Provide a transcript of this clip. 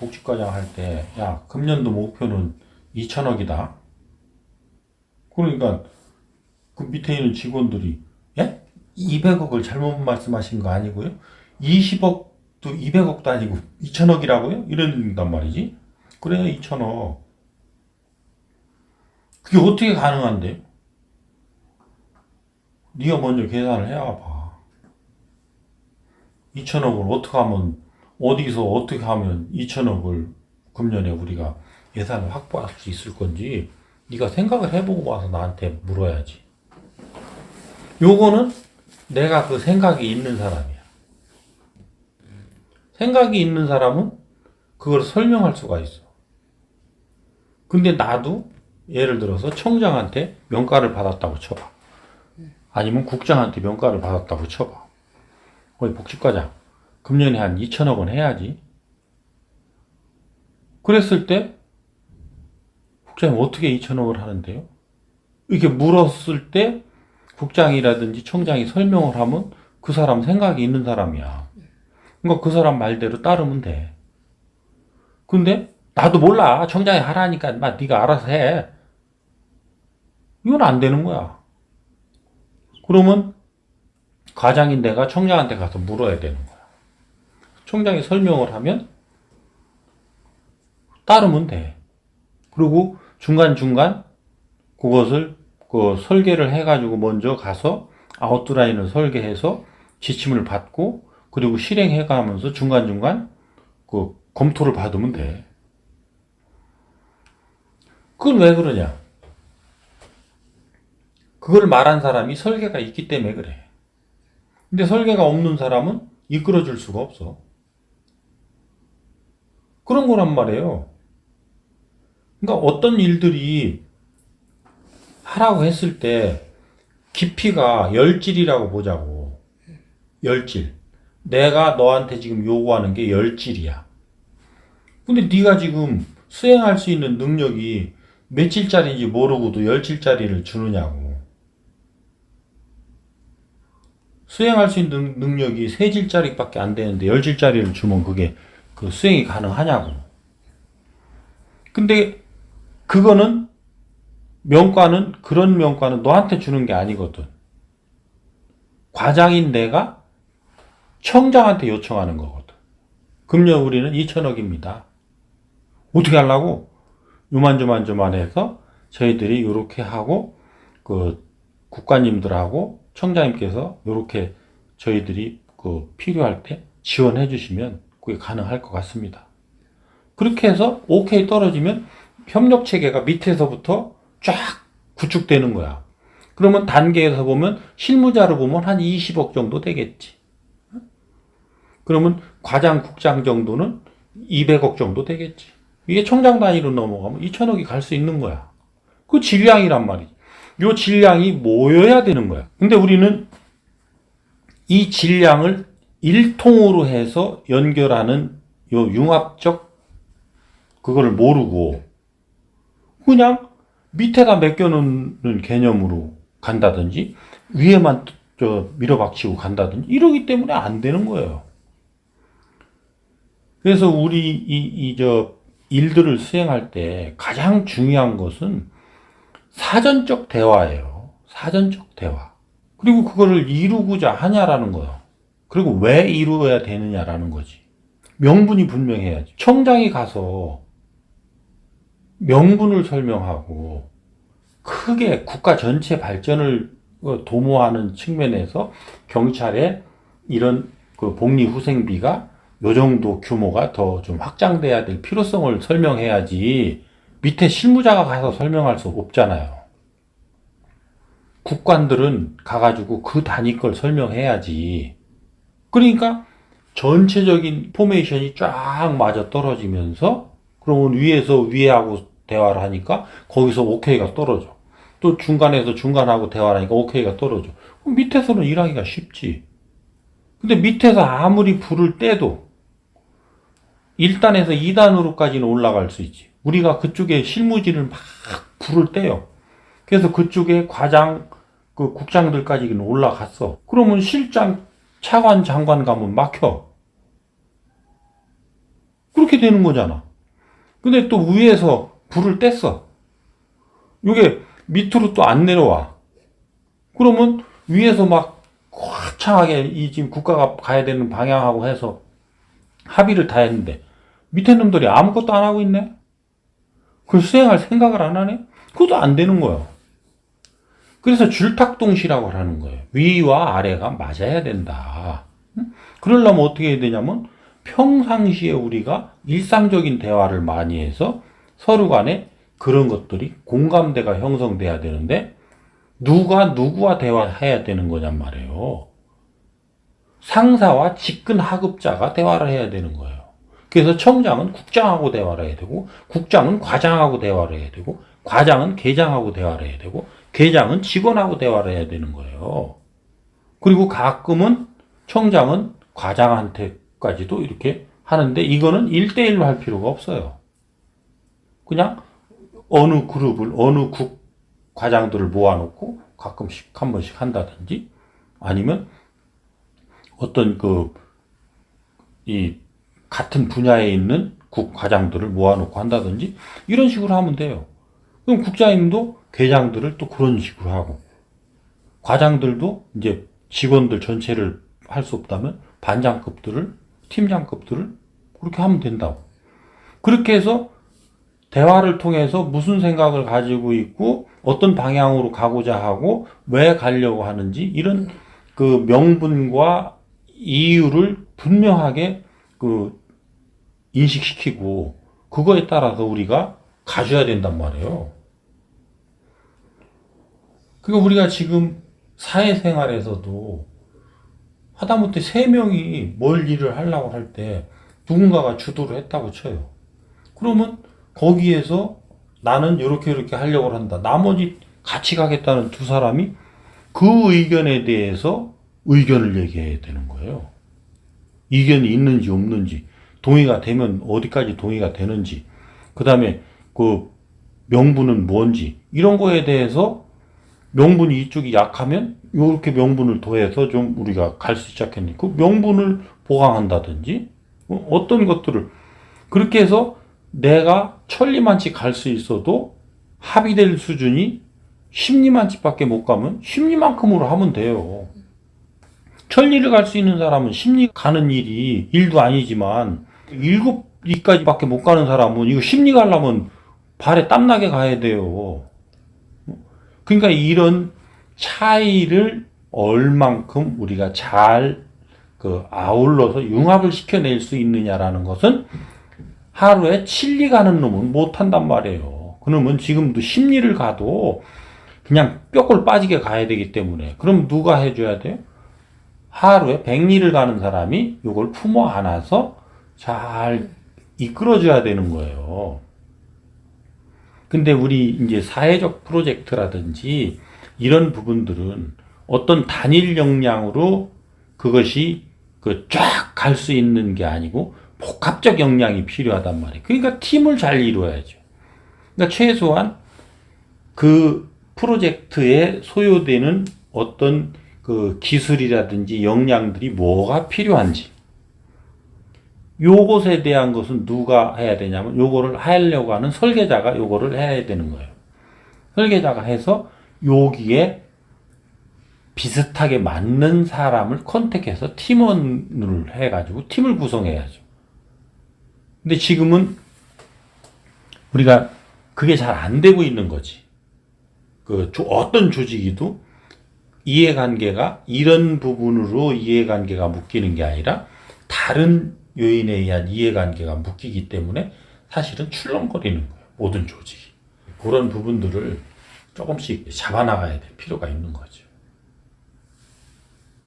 복지과장 할 때, 야, 금년도 목표는 2천억이다. 그러니까 그 밑에 있는 직원들이, 예? 200억을 잘못 말씀하신 거 아니고요? 20억도 200억도 아니고 2천억이라고요? 이런단 말이지. 그래, 2천억. 그게 어떻게 가능한데? 네가 먼저 계산을 해와봐. 2천억을 어떻게 하면, 어디서 어떻게 하면 2천억을 금년에 우리가 예산을 확보할 수 있을 건지 네가 생각을 해보고 와서 나한테 물어야지. 요거는 내가 그 생각이 있는 사람이야. 생각이 있는 사람은 그걸 설명할 수가 있어. 근데 나도 예를 들어서 청장한테 명가를 받았다고 쳐봐. 아니면 국장한테 명가를 받았다고 쳐봐. 거기 복지과장, 금년에 한 2천억 원 해야지. 그랬을 때 국장님 어떻게 2천억을 하는데요? 이렇게 물었을 때 국장이라든지 청장이 설명을 하면 그 사람 생각이 있는 사람이야. 그러니까 그 사람 말대로 따르면 돼. 근데 나도 몰라. 청장이 하라니까 네가 알아서 해. 이건 안 되는 거야. 그러면 과장인 내가 청장한테 가서 물어야 되는 거야. 청장이 설명을 하면 따르면 돼. 그리고 중간중간 그것을 그 설계를 해가지고 먼저 가서 아웃라인을 설계해서 지침을 받고 그리고 실행해가면서 중간중간 그 검토를 받으면 돼. 그건 왜 그러냐? 그걸 말한 사람이 설계가 있기 때문에 그래. 근데 설계가 없는 사람은 이끌어줄 수가 없어. 그런 거란 말이에요. 그러니까 어떤 일들이 하라고 했을 때 깊이가 열질이라고 보자고. 열질. 내가 너한테 지금 요구하는 게 열질이야. 근데 네가 지금 수행할 수 있는 능력이 며칠짜리인지 모르고도 열질짜리를 주느냐고. 수행할 수 있는 능력이 3질짜리밖에 안 되는데 10질짜리를 주면 그게 그 수행이 가능하냐고. 근데 그거는 그런 명과는 너한테 주는 게 아니거든. 과장인 내가 청장한테 요청하는 거거든. 금년 우리는 2천억입니다. 어떻게 하려고? 요만저만 해서 저희들이 이렇게 하고 그 국가님들하고 청장님께서 이렇게 저희들이 그 필요할 때 지원해 주시면 그게 가능할 것 같습니다. 그렇게 해서 오케이 떨어지면 협력 체계가 밑에서부터 쫙 구축되는 거야. 그러면 단계에서 보면 실무자로 보면 한 20억 정도 되겠지. 그러면 과장, 국장 정도는 200억 정도 되겠지. 이게 청장 단위로 넘어가면 2천억이 갈 수 있는 거야. 그 질량이란 말이지. 요 질량이 모여야 되는 거야. 근데 우리는 이 질량을 일통으로 해서 연결하는 요 융합적 그거를 모르고 그냥 밑에다 맡겨놓는 개념으로 간다든지 위에만 밀어박치고 간다든지 이러기 때문에 안 되는 거예요. 그래서 우리 일들을 수행할 때 가장 중요한 것은 사전적 대화예요. 사전적 대화. 그리고 그거를 이루고자 하냐라는 거예요. 그리고 왜 이루어야 되느냐라는 거지. 명분이 분명해야지. 청장이 가서 명분을 설명하고 크게 국가 전체 발전을 도모하는 측면에서 경찰의 이런 그 복리후생비가 요 정도 규모가 더 좀 확장돼야 될 필요성을 설명해야지 밑에 실무자가 가서 설명할 수 없잖아요. 국관들은 가가지고 그 단위 걸 설명해야지. 그러니까 전체적인 포메이션이 쫙 맞아 떨어지면서 그러면 위에서 위하고 대화를 하니까 거기서 오케이가 떨어져. 또 중간에서 중간하고 대화를 하니까 오케이가 떨어져. 그럼 밑에서는 일하기가 쉽지. 근데 밑에서 아무리 불을 떼도 1단에서 2단으로까지는 올라갈 수 있지. 우리가 그쪽에 실무진을 막 불을 떼요. 그래서 그쪽에 과장, 그 국장들까지는 올라갔어. 그러면 실장, 차관, 장관 가면 막혀. 그렇게 되는 거잖아. 근데 또 위에서 불을 뗐어. 이게 밑으로 또 안 내려와. 그러면 위에서 막 거창하게 이 지금 국가가 가야 되는 방향하고 해서 합의를 다 했는데 밑에 놈들이 아무것도 안 하고 있네? 그걸 수행할 생각을 안 하네? 그것도 안 되는 거예요. 그래서 줄탁동시라고 하는 거예요. 위와 아래가 맞아야 된다. 그러려면 어떻게 해야 되냐면 평상시에 우리가 일상적인 대화를 많이 해서 서로 간에 그런 것들이 공감대가 형성돼야 되는데 누가 누구와 대화해야 되는 거냔 말이에요. 상사와 직근 하급자가 대화를 해야 되는 거예요. 그래서 청장은 국장하고 대화를 해야 되고 국장은 과장하고 대화를 해야 되고 과장은 계장하고 대화를 해야 되고 계장은 직원하고 대화를 해야 되는 거예요. 그리고 가끔은 청장은 과장한테까지도 이렇게 하는데 이거는 1대1로 할 필요가 없어요. 그냥 어느 그룹을 어느 국 과장들을 모아놓고 가끔씩 한 번씩 한다든지 아니면 어떤 이 같은 분야에 있는 국 과장들을 모아놓고 한다든지 이런 식으로 하면 돼요. 그럼 국장님도 계장들을 또 그런 식으로 하고 과장들도 이제 직원들 전체를 할 수 없다면 반장급들을 팀장급들을 그렇게 하면 된다고. 그렇게 해서 대화를 통해서 무슨 생각을 가지고 있고 어떤 방향으로 가고자 하고 왜 가려고 하는지 이런 그 명분과 이유를 분명하게 인식시키고 그거에 따라서 우리가 가져야 된단 말이에요. 그러니까 우리가 지금 사회생활에서도 하다못해 3명이 뭘 일을 하려고 할 때 누군가가 주도를 했다고 쳐요. 그러면 거기에서 나는 이렇게 하려고 한다. 나머지 같이 가겠다는 2사람이 그 의견에 대해서 의견을 얘기해야 되는 거예요. 이견이 있는지 없는지, 동의가 되면 어디까지 동의가 되는지, 그 다음에 그 명분은 뭔지, 이런 거에 대해서 명분이 이쪽이 약하면 이렇게 명분을 더해서 좀 우리가 갈 수 있지 않겠니? 그 명분을 보강한다든지, 어떤 것들을 그렇게 해서 내가 천리만치 갈 수 있어도 합의될 수준이 십리만치밖에 못 가면 십리만큼으로 하면 돼요. 천리를 갈 수 있는 사람은 십리 가는 일이 일도 아니지만 7리까지밖에 못 가는 사람은 이거 십리 가려면 발에 땀나게 가야 돼요. 그러니까 이런 차이를 얼만큼 우리가 잘 아울러서 융합을 시켜낼 수 있느냐라는 것은 하루에 7리 가는 놈은 못한단 말이에요. 그러면 지금도 10리를 가도 그냥 뼈골 빠지게 가야 되기 때문에 그럼 누가 해줘야 돼요? 하루에 100리를 가는 사람이 이걸 품어 안아서 잘 이끌어줘야 되는 거예요. 근데 우리 이제 사회적 프로젝트라든지 이런 부분들은 어떤 단일 역량으로 그것이 쫙 갈 수 있는 게 아니고 복합적 역량이 필요하단 말이에요. 그러니까 팀을 잘 이루어야죠. 그러니까 최소한 그 프로젝트에 소요되는 어떤 기술이라든지 역량들이 뭐가 필요한지 요것에 대한 것은 누가 해야 되냐면 요거를 하려고 하는 설계자가 요거를 해야 되는 거예요. 설계자가 해서 여기에 비슷하게 맞는 사람을 컨택해서 팀원을 해가지고 팀을 구성해야죠. 근데 지금은 우리가 그게 잘 안 되고 있는 거지. 어떤 조직이도 이해관계가 이런 부분으로 이해관계가 묶이는 게 아니라 다른 요인에 의한 이해관계가 묶이기 때문에 사실은 출렁거리는 거예요. 모든 조직이. 그런 부분들을 조금씩 잡아나가야 될 필요가 있는 거죠.